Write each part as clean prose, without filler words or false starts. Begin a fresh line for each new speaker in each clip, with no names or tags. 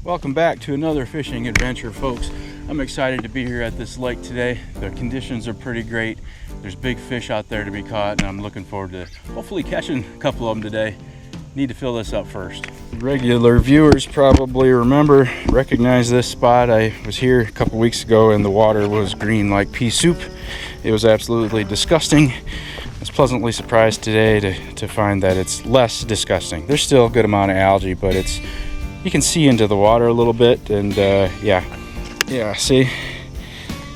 Welcome back to another fishing adventure, folks. I'm excited to be here at this lake today. The conditions are pretty great. There's big fish out there to be caught, and I'm looking forward to hopefully catching a couple of them today. Need to fill this up first. Regular viewers probably recognize this spot. I was here a couple weeks ago and the water was green like pea soup. It was absolutely disgusting. I was pleasantly surprised today to find that it's less disgusting. There's still a good amount of algae, but you can see into the water a little bit, and yeah, see,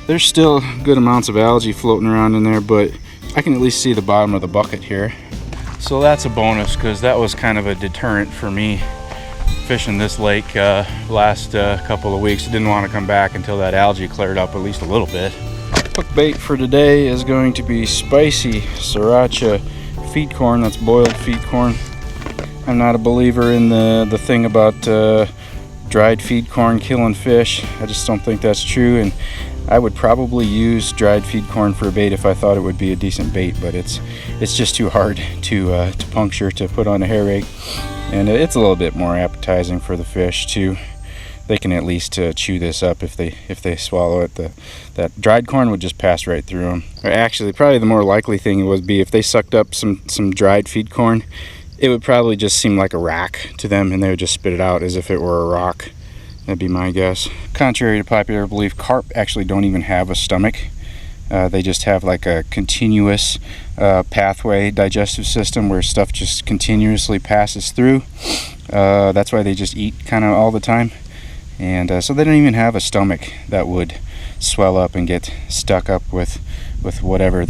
there's still good amounts of algae floating around in there, but I can at least see the bottom of the bucket here. So that's a bonus, because that was kind of a deterrent for me fishing this lake last couple of weeks. I didn't want to come back until that algae cleared up at least a little bit. Hook bait for today is going to be spicy sriracha feed corn. That's boiled feed corn. I'm not a believer in the thing about dried feed corn killing fish. I just don't think that's true, and I would probably use dried feed corn for a bait if I thought it would be a decent bait, but it's just too hard to puncture to put on a hair rig, and it's a little bit more appetizing for the fish too. They can at least chew this up if they swallow it. That dried corn would just pass right through them. Or actually, probably the more likely thing would be if they sucked up some dried feed corn, it would probably just seem like a rock to them, and they would just spit it out as if it were a rock. That'd be my guess. Contrary to popular belief, carp actually don't even have a stomach. They just have like a continuous pathway digestive system where stuff just continuously passes through. That's why they just eat kind of all the time. And so they don't even have a stomach that would swell up and get stuck up with whatever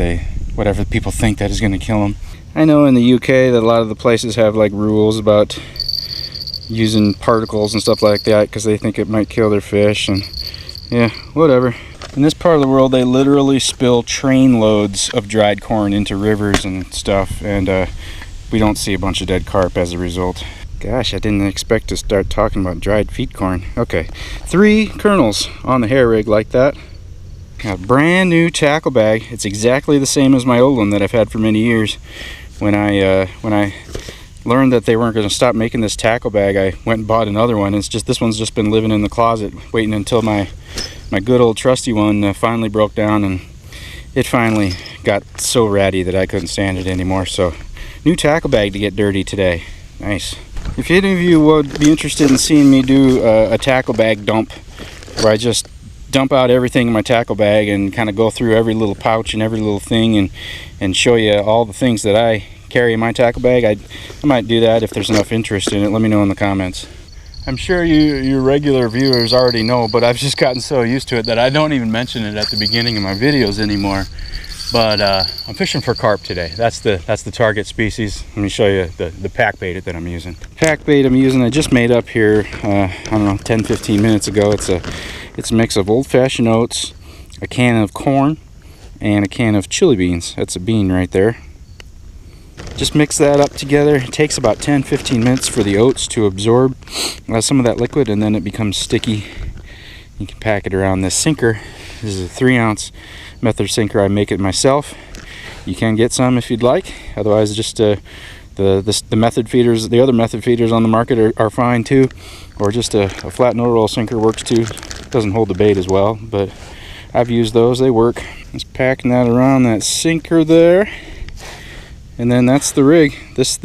people think that is going to kill them. I know in the UK that a lot of the places have like rules about using particles and stuff like that because they think it might kill their fish, and yeah, whatever. In this part of the world, they literally spill train loads of dried corn into rivers and stuff, and we don't see a bunch of dead carp as a result. Gosh, I didn't expect to start talking about dried feed corn. Okay, 3 kernels on the hair rig like that. Got a brand new tackle bag. It's exactly the same as my old one that I've had for many years. When I learned that they weren't going to stop making this tackle bag, I went and bought another one. It's just, this one's just been living in the closet waiting until my good old trusty one finally broke down, and it finally got so ratty that I couldn't stand it anymore. So new tackle bag to get dirty today. Nice. If any of you would be interested in seeing me do a tackle bag dump, where I just dump out everything in my tackle bag and kind of go through every little pouch and every little thing and show you all the things that I carry in my tackle bag, I might do that if there's enough interest in it. Let me know in the comments. I'm sure your regular viewers already know, but I've just gotten so used to it that I don't even mention it at the beginning of my videos anymore. But I'm fishing for carp today. That's the target species. Let me show you the pack bait that I'm using. Pack bait I'm using, I just made up here, I don't know, 10-15 minutes ago. It's a mix of old-fashioned oats, a can of corn, and a can of chili beans. That's a bean right there. Just mix that up together. It takes about 10-15 minutes for the oats to absorb some of that liquid, and then it becomes sticky. You can pack it around this sinker. This is a 3-ounce method sinker. I make it myself. You can get some if you'd like. Otherwise, just the method feeders, the other method feeders on the market are fine too. Or just a flat no roll sinker works too. Doesn't hold the bait as well, but I've used those. They work. Just packing that around that sinker there. And then that's the rig. This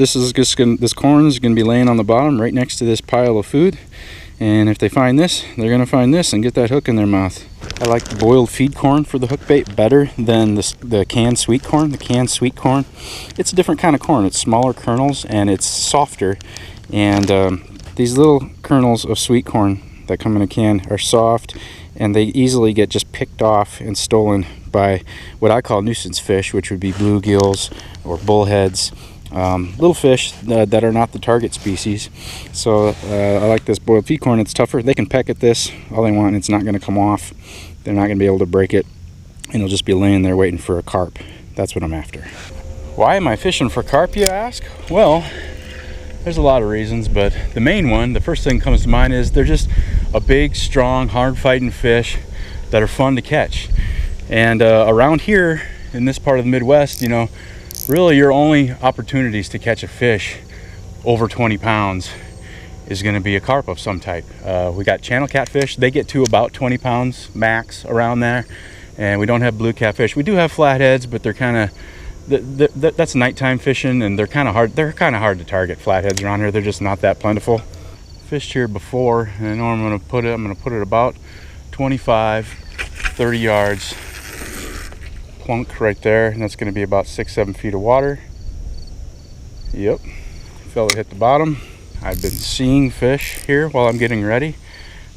corn is going to be laying on the bottom right next to this pile of food. And if they find this, they're going to find this and get that hook in their mouth. I like the boiled feed corn for the hook bait better than the canned sweet corn. The canned sweet corn, it's a different kind of corn. It's smaller kernels and it's softer. And these little kernels of sweet corn that come in a can are soft, and they easily get just picked off and stolen by what I call nuisance fish, which would be bluegills or bullheads. Little fish that are not the target species. So I like this boiled feed corn. It's tougher. They can peck at this all they want. It's not going to come off. They're not going to be able to break it, and it'll just be laying there waiting for a carp. That's what I'm after. Why am I fishing for carp, you ask? Well, there's a lot of reasons, but the main one, the first thing that comes to mind, is they're just a big, strong, hard-fighting fish that are fun to catch. And around here in this part of the Midwest, you know, really your only opportunities to catch a fish over 20 pounds is going to be a carp of some type. We got channel catfish. They get to about 20 pounds max around there. And we don't have blue catfish. We do have flatheads, but they're kind of, that's nighttime fishing, and they're kind of hard to target, flatheads around here. They're just not that plentiful. Fished here before, and I know I'm going to put it about 25, 30 yards. Plunk right there, and that's going to be about 6-7 feet of water. Yep, felt it hit the bottom. I've been seeing fish here while I'm getting ready.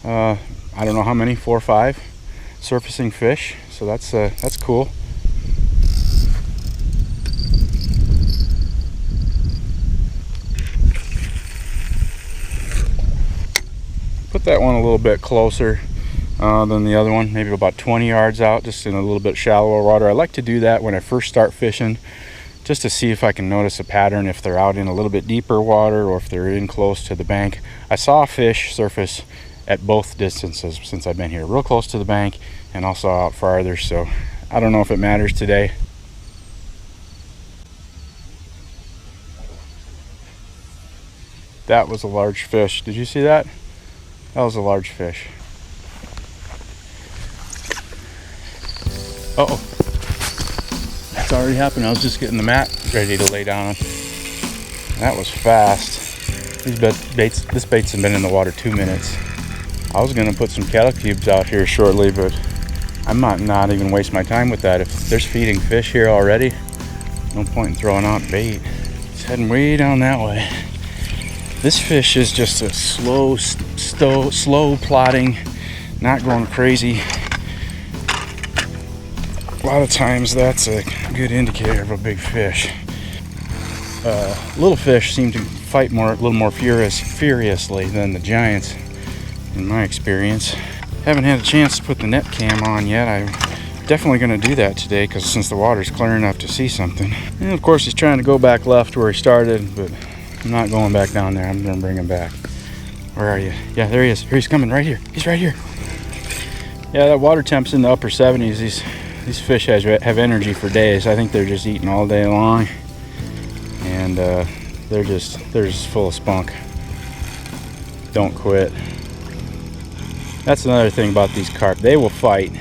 I don't know how many, 4 or 5 surfacing fish, so that's cool. Put that one a little bit closer than the other one, maybe about 20 yards out, just in a little bit shallower water. I like to do that when I first start fishing, just to see if I can notice a pattern, if they're out in a little bit deeper water or if they're in close to the bank. I saw fish surface at both distances since I've been here, real close to the bank and also out farther, so I don't know if it matters today. That was a large fish. Did you see that? That was a large fish. Uh-oh. That's already happened. I was just getting the mat ready to lay down on. That was fast. This bait's been in the water 2 minutes. I was gonna put some kettle cubes out here shortly, but I might not even waste my time with that. If there's feeding fish here already, no point in throwing out bait. It's heading way down that way. This fish is just a slow plodding, not going crazy. A lot of times that's a good indicator of a big fish. Little fish seem to fight a little more furiously than the giants, in my experience. Haven't had a chance to put the net cam on yet. I'm definitely going to do that today, because since the water's clear enough to see something. And of course he's trying to go back left where he started, but I'm not going back down there. I'm going to bring him back. Where are you? Yeah, there he is. Here he's coming, right here. He's right here. Yeah, that water temp's in the upper 70s. These fish have energy for days. I think they're just eating all day long, and they're just full of spunk. Don't quit. That's another thing about these carp. They will fight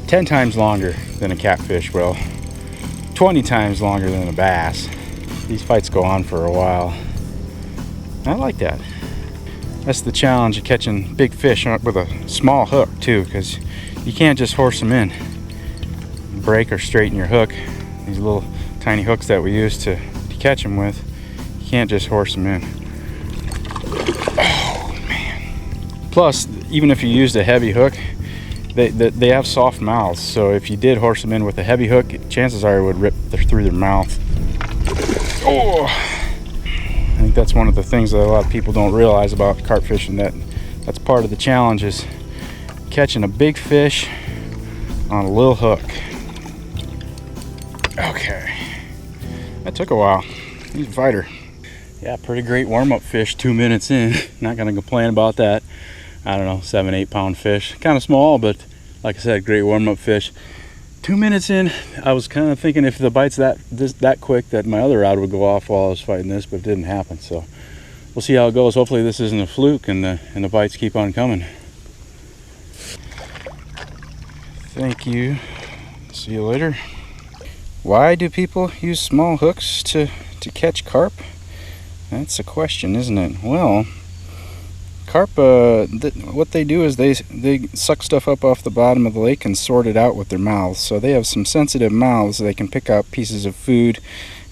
10 times longer than a catfish will, 20 times longer than a bass. These fights go on for a while. I like that. That's the challenge of catching big fish with a small hook too, because you can't just horse them in. Break or straighten your hook. These little tiny hooks that we use to catch them with, you can't just horse them in. Oh man. Plus, even if you used a heavy hook, they have soft mouths, so if you did horse them in with a heavy hook, chances are it would rip through their mouth. Oh, I think that's one of the things that a lot of people don't realize about carp fishing, that's part of the challenge, is catching a big fish on a little hook. Okay, that took a while. He's a fighter. Yeah, pretty great warm-up fish 2 minutes in. Not gonna complain about that. I don't know, 7-8 pound fish. Kind of small, but like I said, great warm-up fish. 2 minutes in, I was kind of thinking if the bite's that quick that my other rod would go off while I was fighting this, but it didn't happen. So we'll see how it goes. Hopefully this isn't a fluke and the bites keep on coming. Thank you. See you later. Why do people use small hooks to catch carp? That's a question, isn't it? Well, carp, what they do is they suck stuff up off the bottom of the lake and sort it out with their mouths. So they have some sensitive mouths. They can pick out pieces of food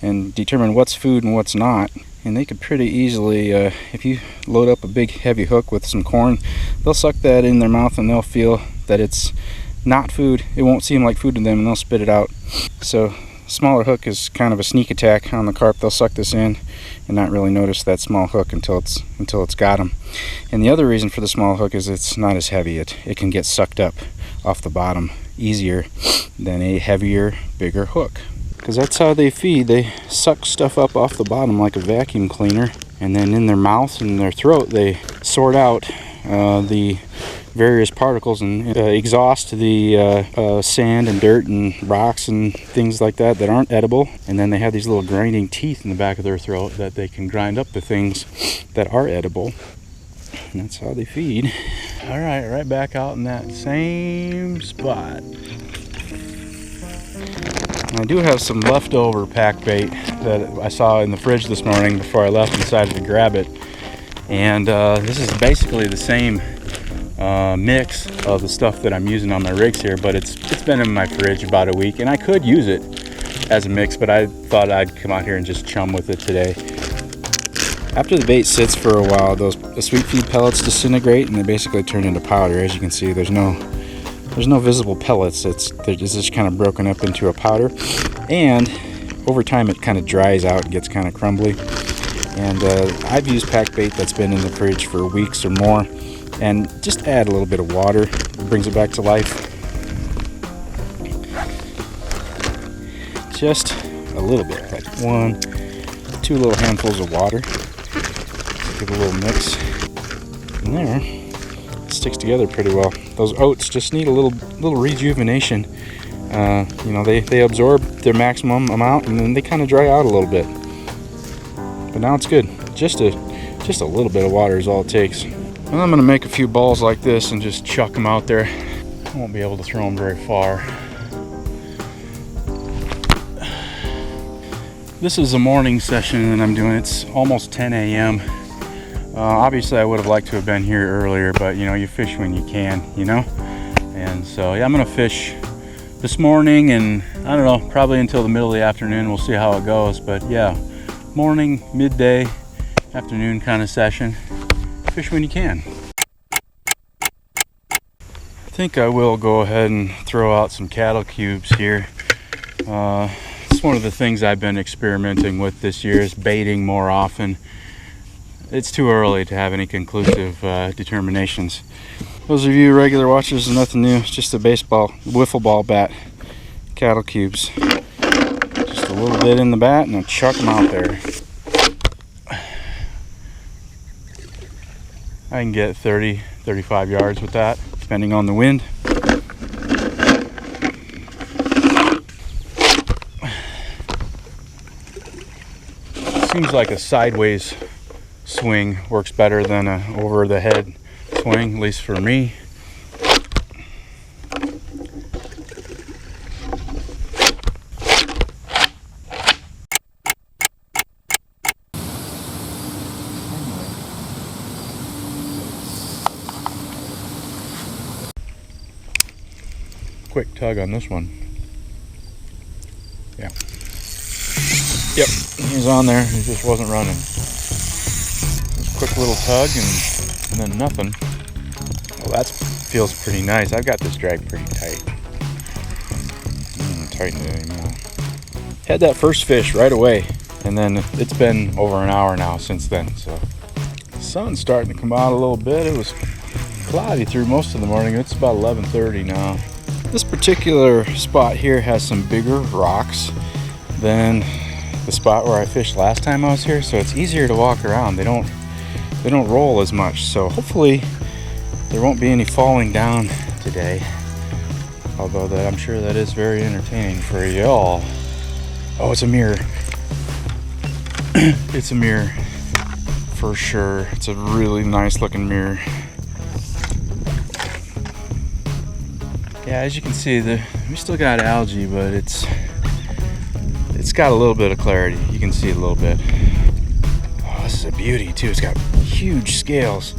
and determine what's food and what's not. And they could pretty easily, if you load up a big heavy hook with some corn, they'll suck that in their mouth and they'll feel that it's not food. It won't seem like food to them and they'll spit it out. So smaller hook is kind of a sneak attack on the carp. They'll suck this in and not really notice that small hook until it's got them. And the other reason for the small hook is it's not as heavy. It can get sucked up off the bottom easier than a heavier, bigger hook. Because that's how they feed. They suck stuff up off the bottom like a vacuum cleaner, and then in their mouth and their throat they sort out the various particles and exhaust the sand and dirt and rocks and things like that that aren't edible. And then they have these little grinding teeth in the back of their throat that they can grind up the things that are edible. And that's how they feed. All right, right back out in that same spot. I do have some leftover pack bait that I saw in the fridge this morning before I left and decided to grab it. And this is basically the same mix of the stuff that I'm using on my rigs here, but it's been in my fridge about a week, and I could use it as a mix, but I thought I'd come out here and just chum with it today. After the bait sits for a while, the sweet feed pellets disintegrate and they basically turn into powder. As you can see, there's no visible pellets. They're just kind of broken up into a powder, and over time it kind of dries out and gets kind of crumbly. And I've used pack bait that's been in the fridge for weeks or more, and just add a little bit of water. It brings it back to life. Just a little bit, like 2 little handfuls of water. Give a little mix. And there, it sticks together pretty well. Those oats just need a little rejuvenation. You know, they absorb their maximum amount and then they kind of dry out a little bit. But now it's good. Just a little bit of water is all it takes. And I'm gonna make a few balls like this and just chuck them out there. I won't be able to throw them very far. This is a morning session that I'm doing. It's almost 10 a.m. Obviously I would have liked to have been here earlier, but you know, you fish when you can, you know? And so yeah, I'm gonna fish this morning, and I don't know, probably until the middle of the afternoon. We'll see how it goes, but yeah, morning, midday, afternoon kind of session. Fish when you can. I think I will go ahead and throw out some cattle cubes here. It's one of the things I've been experimenting with this year, is baiting more often. It's too early to have any conclusive determinations. Those of you regular watchers, nothing new. It's just a baseball, wiffle ball bat, cattle cubes. Just a little bit in the bat and I'll chuck them out there. I can get 30, 35 yards with that, depending on the wind. Seems like a sideways swing works better than a over the head swing, at least for me. Quick tug on this one. Yeah. Yep, he's on there. He just wasn't running. Quick little tug and then nothing. Well, that feels pretty nice. I've got this drag pretty tight. Tighten it anymore. Had that first fish right away, and then it's been over an hour now since then. So the sun's starting to come out a little bit. It was cloudy through most of the morning. It's about 11:30 now. This particular spot here has some bigger rocks than the spot where I fished last time I was here, so it's easier to walk around. They don't roll as much, so hopefully there won't be any falling down today, although that I'm sure that is very entertaining for y'all. Oh, it's a mirror. It's a mirror for sure. It's a really nice looking mirror. Yeah, as you can see, we still got algae, but it's got a little bit of clarity. You can see a little bit. Oh, this is a beauty too. It's got huge scales.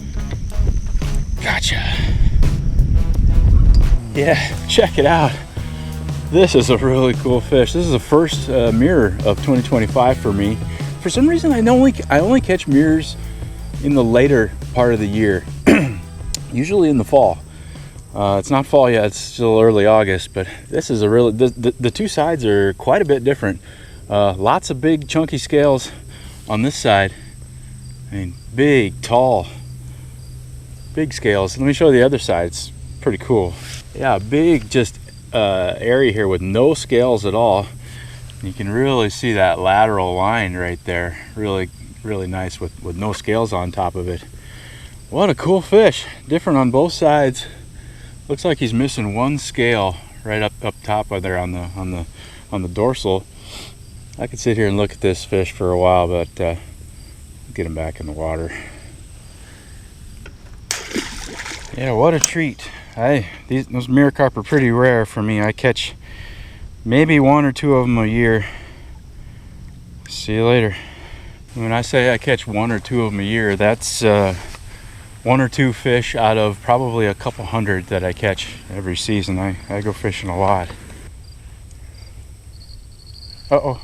Gotcha. Yeah, check it out. This is a really cool fish. This is the first mirror of 2025 for me. For some reason, I only catch mirrors in the later part of the year. Usually in the fall. It's not fall yet, it's still early August, but this is a really, the two sides are quite a bit different. Lots of big chunky scales on this side. I mean, big, tall, big scales. Let me show you the other side. It's pretty cool. Yeah, big just area here with no scales at all. You can really see that lateral line right there. Really, really nice with no scales on top of it. What a cool fish. Different on both sides. Looks like he's missing one scale right up top of there on the dorsal. I could sit here and look at this fish for a while, but get him back in the water. Yeah, what a treat. Those mirror carp are pretty rare for me. I catch maybe 1 or 2 of them a year. See you later. When I say I catch 1 or 2 of them a year, that's 1 or 2 fish out of probably a couple hundred that I catch every season. I go fishing a lot. Uh-oh.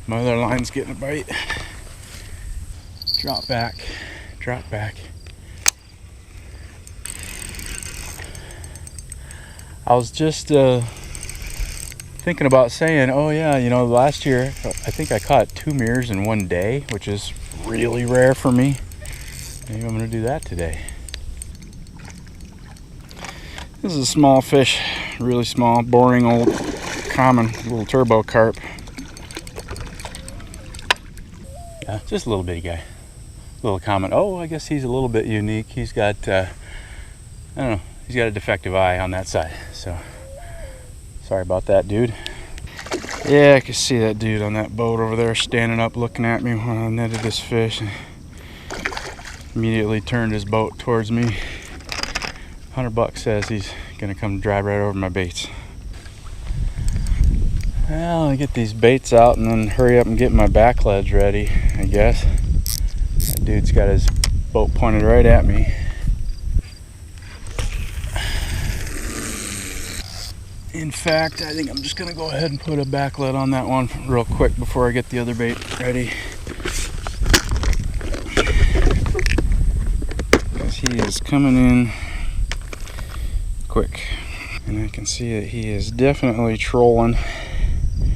My other line's getting a bite. Drop back. Drop back. I was just thinking about saying, oh yeah, you know, last year I think I caught 2 mirrors in 1 day, which is really rare for me. Maybe I'm going to do that today. This is a small fish, really small, boring, old, common little turbo carp. Yeah, just a little bitty guy. Little common. Oh, I guess he's a little bit unique. He's got, I don't know, he's got a defective eye on that side. So, sorry about that, dude. Yeah, I can see that dude on that boat over there standing up looking at me when I netted this fish. Immediately turned his boat towards me. $100 says he's gonna come drive right over my baits. Well, I get these baits out and then hurry up and get my back ledge ready, I guess. That dude's got his boat pointed right at me. In fact, I think I'm just gonna go ahead and put a back lead on that one real quick before I get the other bait ready. He is coming in quick, and I can see that he is definitely trolling.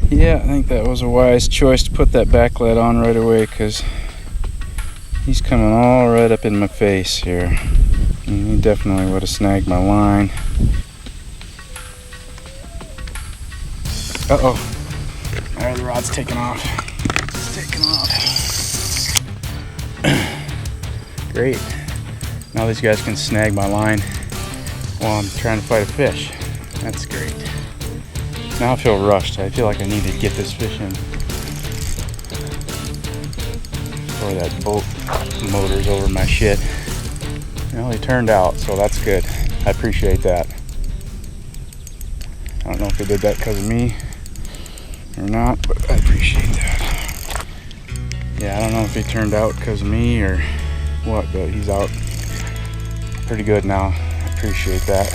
Yeah, I think that was a wise choice to put that back lead on right away, because he's coming all right up in my face here, and he definitely would have snagged my line. Uh-oh, there, the rod's taking off. It's taking off. Great. Now these guys can snag my line while I'm trying to fight a fish. That's great. Now I feel rushed. I feel like I need to get this fish in before that boat motor's over my shit. Well, he turned out, so that's good. I appreciate that. I don't know if he did that because of me or not, but I appreciate that. Yeah, I don't know if he turned out because of me or what, but he's out pretty good now. I appreciate that.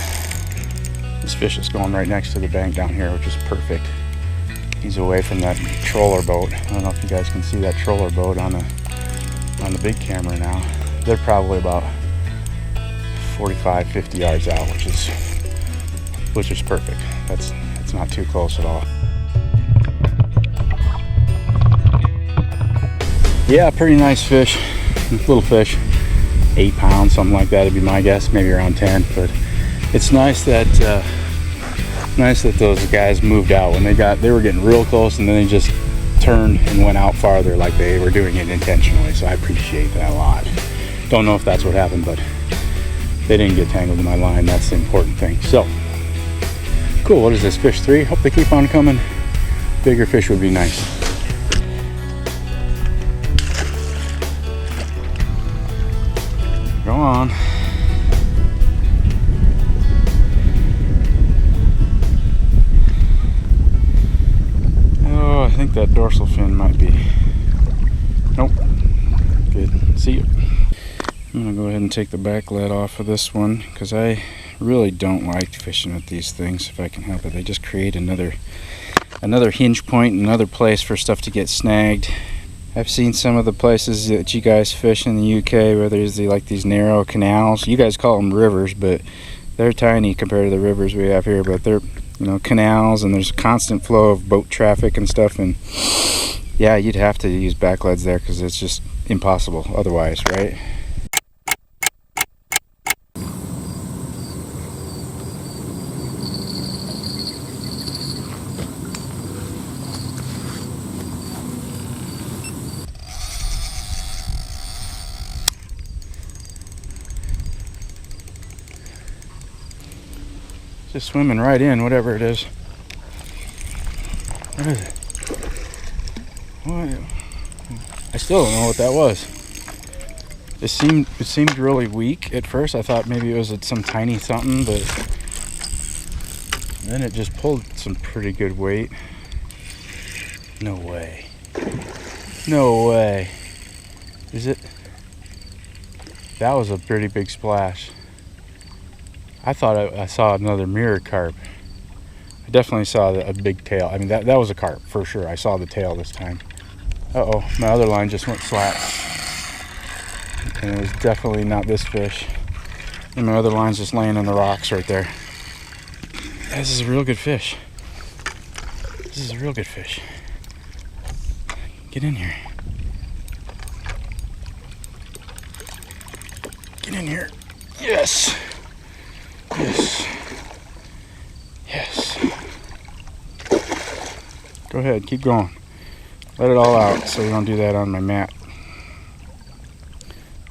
This fish is going right next to the bank down here, which is perfect. He's away from that troller boat. I don't know if you guys can see that troller boat on the big camera now. They're probably about 45-50 yards out, which is perfect. That's not too close at all. Yeah, pretty nice fish. Little fish. 8 pounds, something like that would be my guess, maybe around 10. But it's nice that those guys moved out when they were getting real close, and then they just turned and went out farther like they were doing it intentionally. So I appreciate that a lot. Don't know if that's what happened, but they didn't get tangled in my line. That's the important thing. So cool. What is this, fish 3? Hope they keep on coming. Bigger fish would be nice. Go on. Oh, I think that dorsal fin might be. Nope. Good. See you. I'm gonna go ahead and take the back lead off of this one, because I really don't like fishing with these things if I can help it. They just create another hinge point, another place for stuff to get snagged. I've seen some of the places that you guys fish in the UK where there's like these narrow canals. You guys call them rivers, but they're tiny compared to the rivers we have here. But they're, you know, canals, and there's a constant flow of boat traffic and stuff. And yeah, you'd have to use back leads there because it's just impossible otherwise, right? Just swimming right in, whatever it is. What is it? What? I still don't know what that was. It seemed really weak at first. I thought maybe it was some tiny something, but then it just pulled some pretty good weight. No way. No way. Is it? That was a pretty big splash. I thought I saw another mirror carp. I definitely saw a big tail. I mean, that was a carp for sure. I saw the tail this time. Uh-oh, my other line just went flat. And it was definitely not this fish. And my other line's just laying on the rocks right there. This is a real good fish. This is a real good fish. Get in here. Get in here. Yes. Yes. Yes. Go ahead, keep going. Let it all out so we don't do that on my mat.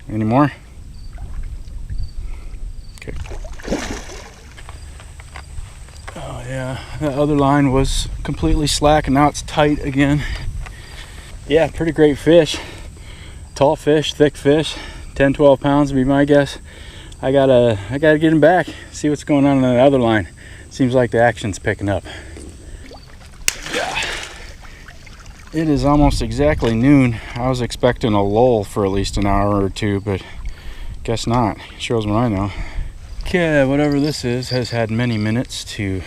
Any more? Okay. Oh yeah, that other line was completely slack and now it's tight again. Yeah, pretty great fish. Tall fish, thick fish. 10-12 pounds would be my guess. I gotta get him back, see what's going on the other line. Seems like the action's picking up. Yeah. It is almost exactly noon. I was expecting a lull for at least an hour or two, but guess not. Shows what I know. Okay, whatever this is has had many minutes to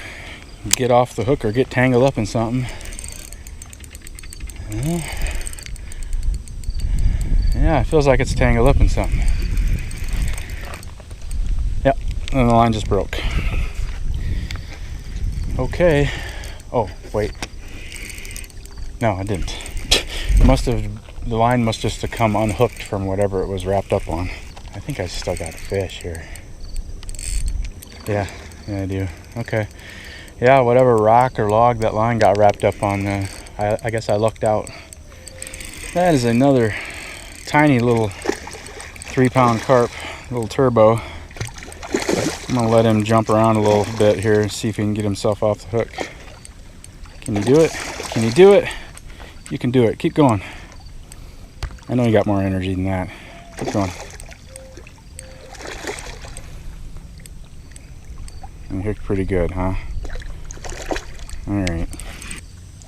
get off the hook or get tangled up in something. Yeah, it feels like it's tangled up in something. Yep, and the line just broke. Okay. Oh, wait. No, I didn't. The line must just have come unhooked from whatever it was wrapped up on. I think I still got a fish here. Yeah, I do. Okay. Yeah, whatever rock or log that line got wrapped up on, I guess I lucked out. That is another tiny little 3-pound carp, little turbo. I'm gonna let him jump around a little bit here and see if he can get himself off the hook. Can you do it? Can you do it? You can do it. Keep going. I know you got more energy than that. Keep going. You hooked pretty good, huh? Alright.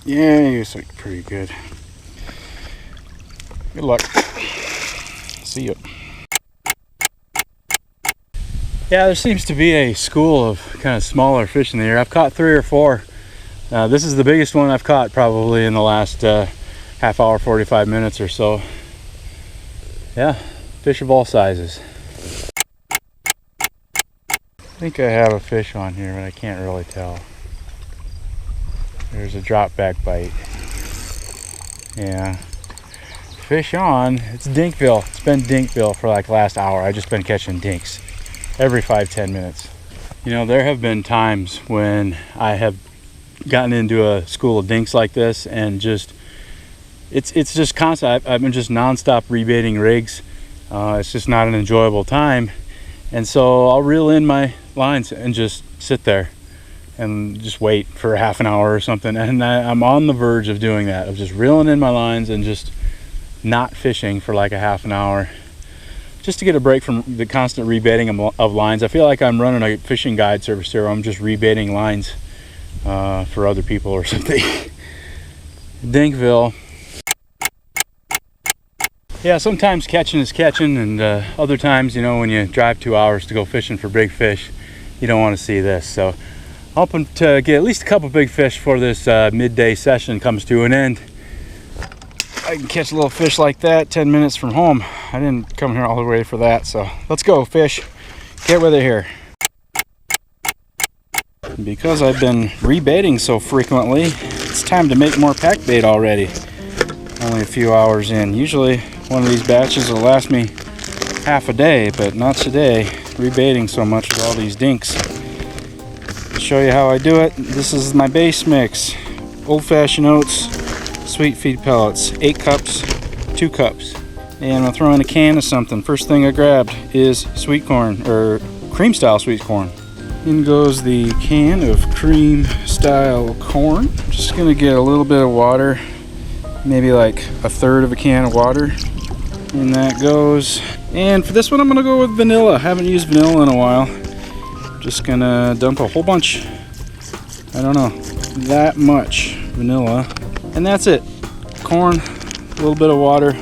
Yeah, you hooked pretty good. Good luck. See you. Yeah, there seems to be a school of kind of smaller fish in the air. I've caught 3 or 4. This is the biggest one I've caught probably in the last half hour, 45 minutes or so. Yeah, fish of all sizes. I think I have a fish on here, but I can't really tell. There's a drop back bite. Yeah. Fish on. It's dinkbill. It's been dinkbill for like last hour. I've just been catching dinks every 5-10 minutes. You know, there have been times when I have gotten into a school of dinks like this and just it's just constant. I've been just non-stop rebaiting rigs. It's just not an enjoyable time, and so I'll reel in my lines and just sit there and just wait for half an hour or something, and I'm on the verge of doing that, of just reeling in my lines and just not fishing for like a half an hour, just to get a break from the constant rebaiting of lines. I feel like I'm running a fishing guide service here. I'm just rebaiting lines for other people or something. Dinkville. Yeah, sometimes catching is catching, and other times, you know, when you drive 2 hours to go fishing for big fish, you don't want to see this. So hoping to get at least a couple big fish before this midday session comes to an end. I can catch a little fish like that 10 minutes from home. I didn't come here all the way for that, so let's go fish. Get with it here. Because I've been rebaiting so frequently, it's time to make more pack bait already. Only a few hours in. Usually one of these batches will last me half a day, but not today. Rebaiting so much with all these dinks. I'll show you how I do it. This is my base mix. Old-fashioned oats, sweet feed pellets, 8 cups, 2 cups. And I'll throw in a can of something. First thing I grabbed is sweet corn, or cream style sweet corn. In goes the can of cream style corn. Just gonna get a little bit of water, maybe like a third of a can of water. And that goes. And for this one I'm gonna go with vanilla. Haven't used vanilla in a while. Just gonna dump a whole bunch. I don't know, that much vanilla. And that's it. Corn, a little bit of water,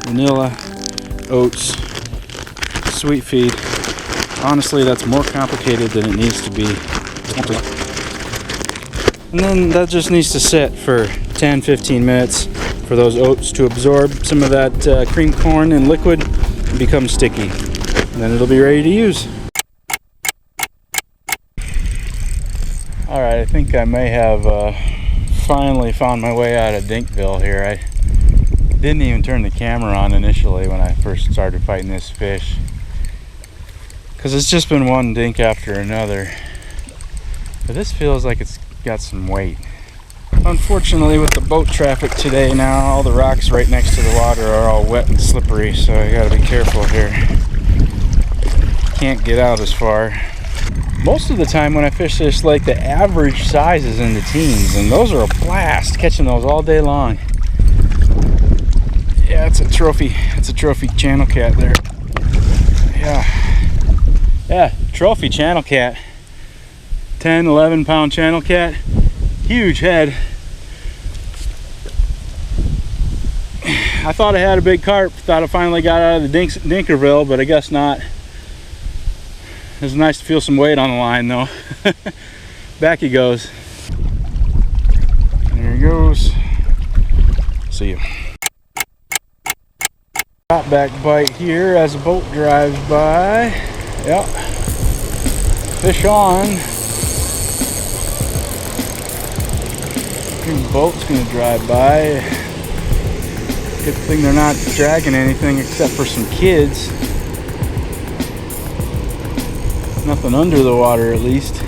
vanilla, oats, sweet feed. Honestly, that's more complicated than it needs to be. And then that just needs to sit for 10-15 minutes for those oats to absorb some of that cream corn and liquid and become sticky. And then it'll be ready to use. Alright, I think I may have finally found my way out of Dinkville here. I didn't even turn the camera on initially when I first started fighting this fish, because it's just been one dink after another. But this feels like it's got some weight. Unfortunately, with the boat traffic today now, all the rocks right next to the water are all wet and slippery, so I gotta be careful here. Can't get out as far. Most of the time when I fish this lake, the average size is in the teens, and those are a blast, catching those all day long. Yeah, it's a trophy channel cat there. Yeah, trophy channel cat. 10-11 pound channel cat, huge head. I thought I had a big carp, thought I finally got out of the Dinkerville, but I guess not. It was nice to feel some weight on the line though. Back he goes. There he goes. See you. Drop back bite here as a boat drives by. Yep. Fish on. The boat's gonna drive by. Good thing they're not dragging anything except for some kids. Nothing under the water, at least.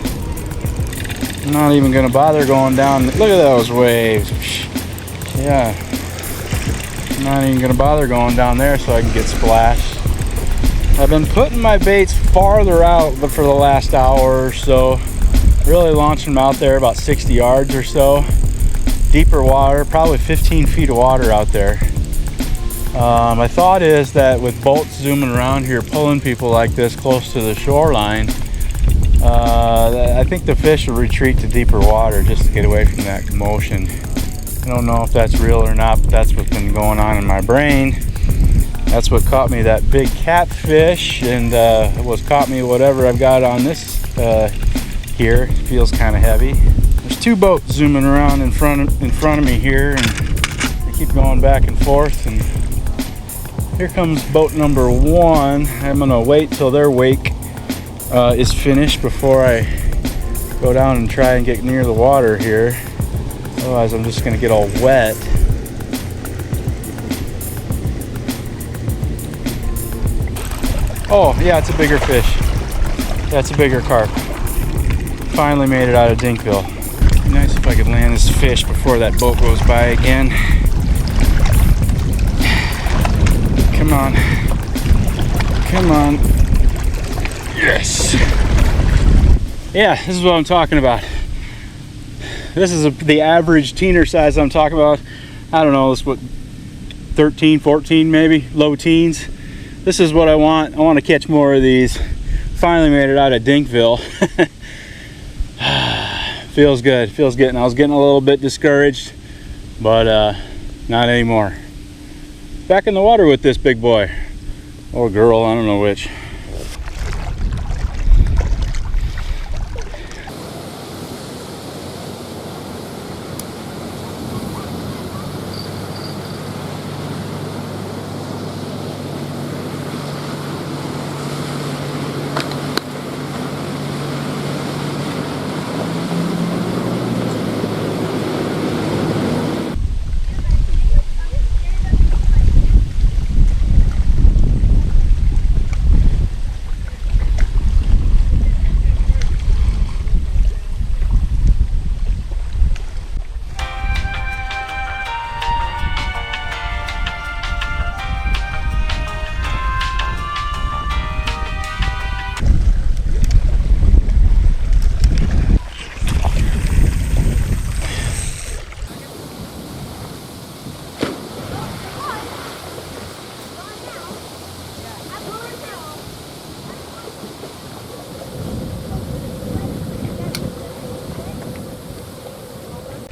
I'm not even gonna bother going down. Look at those waves. Yeah. I'm not even gonna bother going down there so I can get splashed. I've been putting my baits farther out for the last hour or so. Really launching them out there about 60 yards or so. Deeper water, probably 15 feet of water out there. My thought is that with boats zooming around here, pulling people like this close to the shoreline, I think the fish will retreat to deeper water just to get away from that commotion. I don't know if that's real or not, but that's what's been going on in my brain. That's what caught me that big catfish, and caught me whatever I've got on this here. It feels kind of heavy. There's two boats zooming around in front of me here, and they keep going back and forth. And here comes boat number one. I'm gonna wait till their wake is finished before I go down and try and get near the water here. Otherwise I'm just gonna get all wet. Oh yeah, it's a bigger fish. That's a bigger carp. Finally made it out of Dinkville. Be nice if I could land this fish before that boat goes by again. Come on. Come on. Yes. Yeah, this is what I'm talking about. This is the average teener size I'm talking about. I don't know, it's what, 13, 14 maybe, low teens. This is what I want. I want to catch more of these. Finally made it out of Dinkville. Feels good, feels good. And I was getting a little bit discouraged, but not anymore. Back in the water with this big boy. Or girl, I don't know which.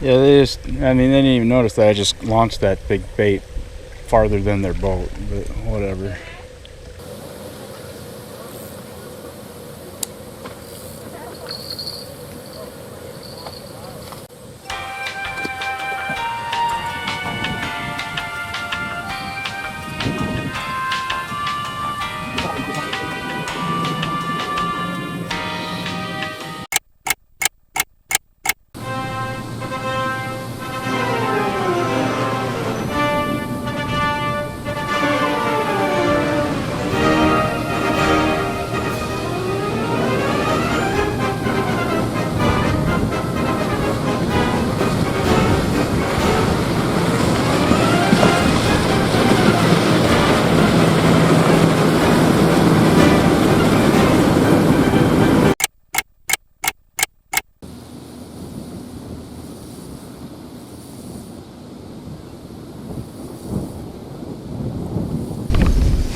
Yeah, they just, I mean, they didn't even notice that I just launched that big bait farther than their boat, but whatever.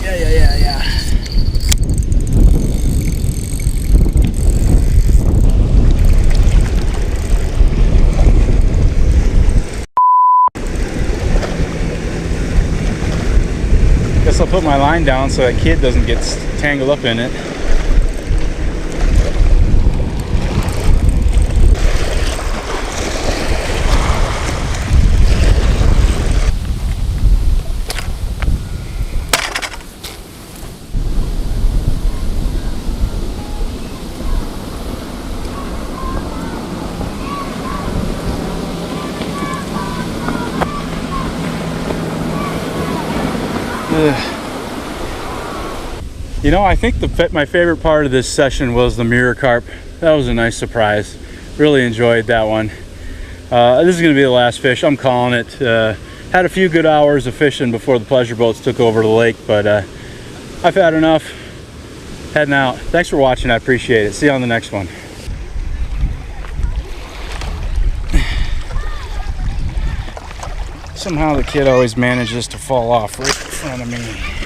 Yeah. Guess I'll put my line down so that kid doesn't get tangled up in it. You know, I think my favorite part of this session was the mirror carp. That was a nice surprise. Really enjoyed that one. This is going to be the last fish. I'm calling it. Had a few good hours of fishing before the pleasure boats took over the lake, but I've had enough. Heading out. Thanks for watching. I appreciate it. See you on the next one. Somehow the kid always manages to fall off right in front of me.